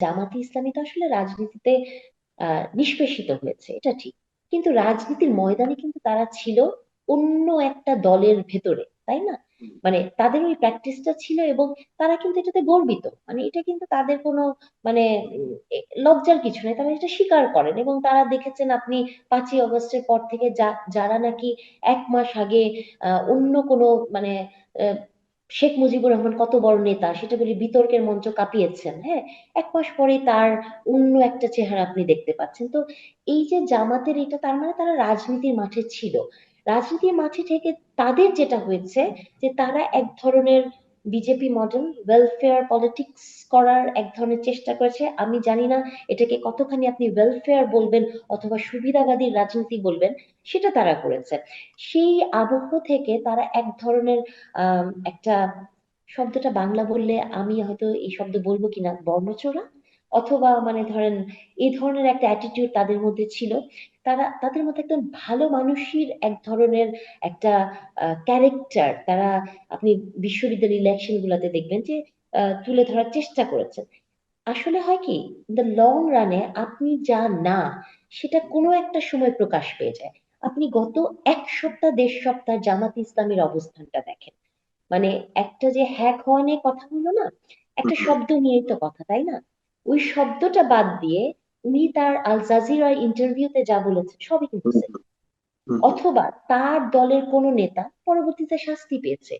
জামাতে ইসলামী তো আসলে রাজনীতিতে নিষ্পেষিত হয়েছে, এটা ঠিক। কিন্তু রাজনীতির ময়দানে কিন্তু তারা ছিল অন্য একটা দলের ভেতরে, তাই না? মানে তাদের ওই প্র্যাকটিসটা ছিল, এবং তারা কিন্তু এটাতে গর্বিত। মানে এটা কিন্তু তাদের কোনো মানে লজ্জার কিছু নেই, তারা এটা স্বীকার করেন। এবং তারা দেখেছেন আপনি 5ই অগস্টের পর থেকে যারা নাকি 1 মাস আগে অন্য কোনো মানে আহ, শেখ মুজিবুর রহমান কত বড় নেতা সেটা বলে বিতর্কের মঞ্চ কাঁপিয়েছেন, হ্যাঁ, 1 মাস পরেই তার অন্য একটা চেহারা আপনি দেখতে পাচ্ছেন। তো এই যে জামাতের এটা, তার মানে তারা রাজনীতির মাঠে ছিল। রাজনীতির মাঠে থেকে তাদের যেটা হয়েছে যে তারা এক ধরনের বিজেপি মডেল ওয়েলফেয়ার পলিটিক্স করার এক ধরনের চেষ্টা করেছে। আমি জানি না এটাকে কতখানি আপনি ওয়েলফেয়ার বলবেন অথবা সুবিধাবাদী রাজনীতি বলবেন, সেটা তারা করেছে। সেই আবহ থেকে তারা এক ধরনের একটা, শব্দটা বাংলা বললে আমি হয়তো এই শব্দ বলবো কিনা, বর্ণচোরা অথবা মানে ধরেন এই ধরনের একটা অ্যাটিটিউড তাদের মধ্যে ছিল। তাদের মধ্যে একদম ভালো মানুষের এক ধরনের একটা ক্যারেক্টার তারা, আপনি বিশ্ববিদ্যালয় ইলেকশন গুলাতে দেখবেন যে তুলে ধরার চেষ্টা করেছেন। আসলে হয় কি, দ্য লং রানে আপনি যা না, সেটা কোনো একটা সময় প্রকাশ পেয়ে যায়। আপনি গত 1 সপ্তাহ 1.5 সপ্তাহ জামাত ইসলামের অবস্থানটা দেখেন। মানে একটা যে হ্যাক হওয়া নিয়ে কথা হলো না, একটা শব্দ নিয়েই তো কথা, তাই না? ওই শব্দটা বাদ দিয়ে উনি তার আল জাজিরা ইন্টারভিউতে যা বলেছেন সবই কিন্তু same। অথবা তার দলের কোনো নেতা পরবর্তীতে শাস্তি পেয়েছে,